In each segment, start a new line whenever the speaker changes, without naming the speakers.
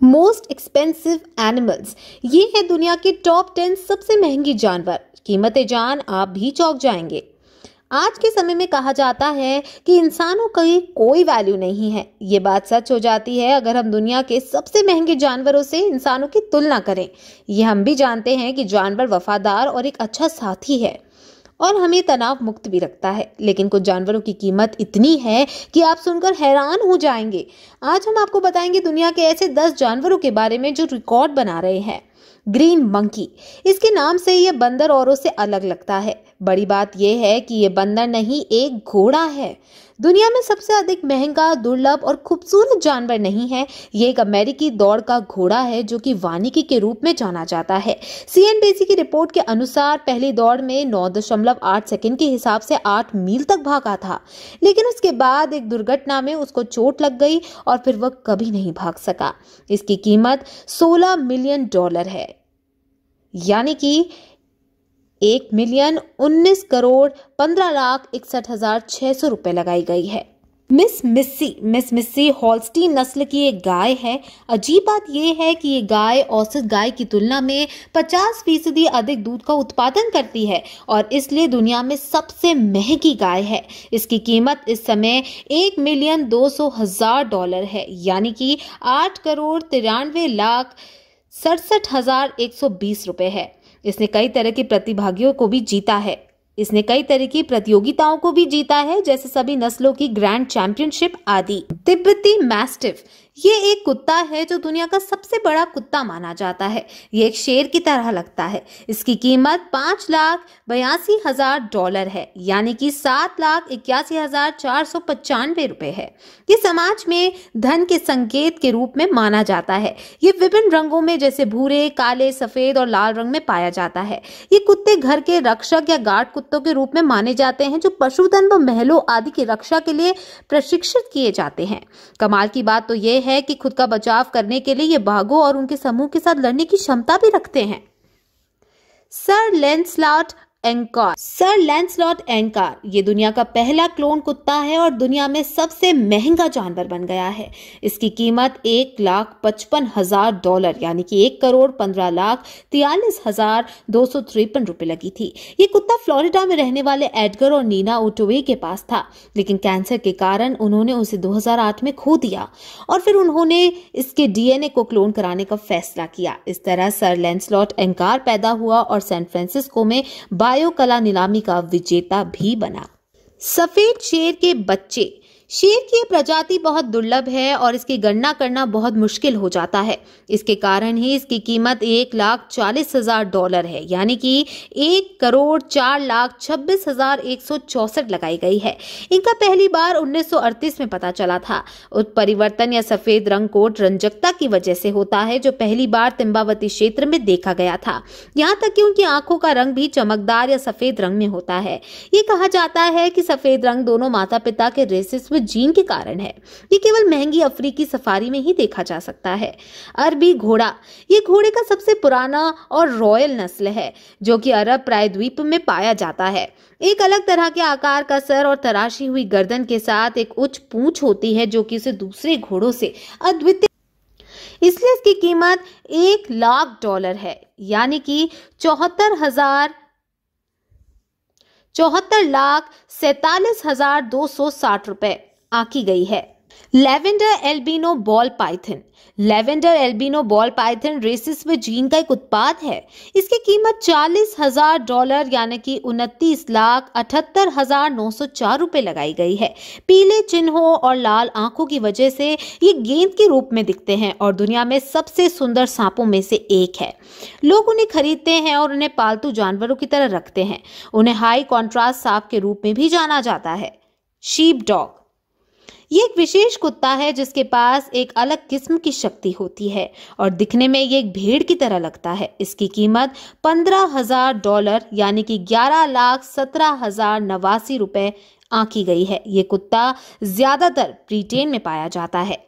Most expensive animals, ये है दुनिया के टॉप 10 सबसे महंगी जानवर। कीमतें जान आप भी चौंक जाएंगे। आज के समय में कहा जाता है कि इंसानों की कोई वैल्यू नहीं है। ये बात सच हो जाती है अगर हम दुनिया के सबसे महंगे जानवरों से इंसानों की तुलना करें। ये हम भी जानते हैं कि जानवर वफादार और एक अच्छा साथी है और हमें तनाव मुक्त भी रखता है, लेकिन कुछ जानवरों की कीमत इतनी है कि आप सुनकर हैरान हो जाएंगे। आज हम आपको बताएंगे दुनिया के ऐसे 10 जानवरों के बारे में जो रिकॉर्ड बना रहे हैं। ग्रीन मंकी, इसके नाम से यह बंदर औरों से अलग लगता है। बड़ी बात यह है कि यह बंदर नहीं, एक घोड़ा है। दुनिया में सबसे अधिक महंगा, दुर्लभ और खूबसूरत जानवर नहीं है, ये एक अमेरिकी दौड़ का घोड़ा है जो कि वानिकी के रूप में जाना जाता है। सीएनबीसी की रिपोर्ट के अनुसार पहली दौड़ में 9.8 सेकंड के हिसाब से 8 मील तक भागा था, लेकिन उसके बाद एक दुर्घटना में उसको चोट लग गई और फिर वह कभी नहीं भाग सका। इसकी कीमत $16 मिलियन है, यानी कि 1,19,15,61,600 रुपए लगाई गई है। मिस मिस्सी हॉल्स्टीन नस्ल की एक गाय है। अजीब बात यह है कि ये गाय औसत गाय की तुलना में 50% अधिक दूध का उत्पादन करती है और इसलिए दुनिया में सबसे महंगी गाय है। इसकी कीमत इस समय $1,200,000 है, यानी कि 8,93,67,120 रुपए है। इसने कई तरह के प्रतिभागियों को भी जीता है। इसने कई तरह की प्रतियोगिताओं को भी जीता है, जैसे सभी नस्लों की ग्रैंड चैंपियनशिप आदि। तिब्बती मैस्टिफ, ये एक कुत्ता है जो दुनिया का सबसे बड़ा कुत्ता माना जाता है। ये एक शेर की तरह लगता है। इसकी कीमत $5,82,000 है, यानी कि $7,81,495 रुपए है। ये समाज में धन के संकेत के रूप में माना जाता है। ये विभिन्न रंगों में जैसे भूरे, काले, सफेद और लाल रंग में पाया जाता है। ये कुत्ते घर के रक्षक या गार्ड कुत्तों के रूप में माने जाते हैं जो पशुधन व महलों आदि की रक्षा के लिए प्रशिक्षित किए जाते हैं। कमाल की बात तो यह है कि खुद का बचाव करने के लिए ये बाघों और उनके समूह के साथ लड़ने की क्षमता भी रखते हैं। सर लैंसलॉट एंकार, ये दुनिया का पहला क्लोन कुत्ता है और दुनिया में सबसे महंगा जानवर बन गया है। इसकी कीमत $1,55,000, यानी कि 1,15,43,253 रुपए लगी थी। ये कुत्ता फ्लोरिडा में रहने वाले एडगर और नीना ओटोवे के पास था, लेकिन कैंसर के कारण उन्होंने उसे 2008 में खो दिया और फिर उन्होंने इसके डीएनए को क्लोन कराने का फैसला किया। इस तरह सर लैंसलॉट एंकार पैदा हुआ और सैन फ्रांसिस्को में बायो कला नीलामी का विजेता भी बना। सफेद शेर के बच्चे, शेर की प्रजाति बहुत दुर्लभ है और इसकी गणना करना बहुत मुश्किल हो जाता है। इसके कारण ही इसकी कीमत $1,40,000 है, यानी कि 1,04,26,164 लगाई गई है। इनका पहली बार 1938 में पता चला था। उत्परिवर्तन या सफेद रंग कोट रंजकता की वजह से होता है, जो पहली बार तिम्बावती क्षेत्र में देखा गया था। यहाँ तक कि उनकी आंखों का रंग भी चमकदार या सफेद रंग में होता है। ये कहा जाता है कि सफेद रंग दोनों माता पिता के रेसिस जीन के कारण है। ये केवल महंगी अफ्रीकी सफारी में ही देखा जा सकता है। अरबी घोड़ा, ये घोड़े का सबसे पुराना और रॉयल नस्ल है जो कि अरब प्रायद्वीप में पाया जाता है। एक अलग तरह के आकार का सर और तराशी हुई गर्दन के साथ एक उच्च पूंछ होती है जो कि इसे दूसरे घोड़ों से अद्वितीय, इसलिए इसकी कीमत $1,00,000 है, यानी कि 74,47,260 रुपए आंकी गई है। Lavender albino ball python, lavender albino ball python recessive में जीन का एक उत्पाद है। इसकी कीमत $40,000, यानी कि $29,78,904 रुपए लगाई गई है। पीले चिन्हों और लाल आंखों की वजह से ये गेंद के रूप में दिखते हैं और दुनिया में सबसे सुंदर सांपों में से एक है। लोग उन्हें खरीदते हैं और उन्हें पालतू जानवरों की तरह रखते हैं। उन्हें हाई कॉन्ट्रास्ट सांप के रूप में भी जाना जाता है। शीप डॉग, ये एक विशेष कुत्ता है जिसके पास एक अलग किस्म की शक्ति होती है और दिखने में ये एक भेड़ की तरह लगता है। इसकी कीमत $15,000, यानी कि $11,17,089 रुपए आंकी गई है। ये कुत्ता ज्यादातर ब्रिटेन में पाया जाता है।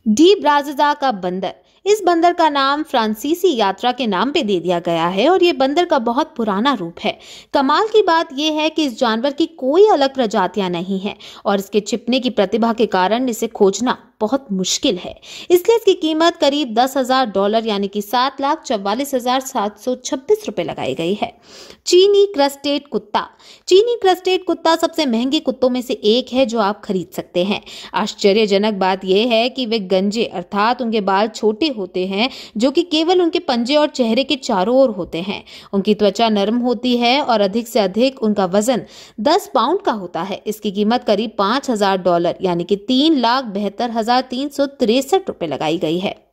डी ब्राज़िज़ा का बंदर, इस बंदर का नाम फ्रांसीसी यात्रा के नाम पे दे दिया गया है और ये बंदर का बहुत पुराना रूप है। कमाल की बात यह है कि इस जानवर की कोई अलग प्रजातियां नहीं है और इसके छिपने की प्रतिभा के कारण इसे खोजना बहुत मुश्किल है, इसलिए इसकी कीमत करीब $10,000 यानी कि $7,44,726 लगाई गई है। चीनी क्रस्टेड कुत्ता। चीनी क्रस्टेड कुत्ता सबसे महंगे कुत्तों में से एक है जो आप खरीद सकते हैं। आश्चर्यजनक बात यह है कि वे गंजे अर्थात उनके बाल छोटे होते हैं, जो कि केवल उनके पंजे और चेहरे के चारों ओर होते हैं। उनकी त्वचा नरम होती है और अधिक से अधिक उनका वजन 10 पाउंड का होता है। इसकी कीमत करीब $5,000 यानी कि $3,72,363 लगाई गई है।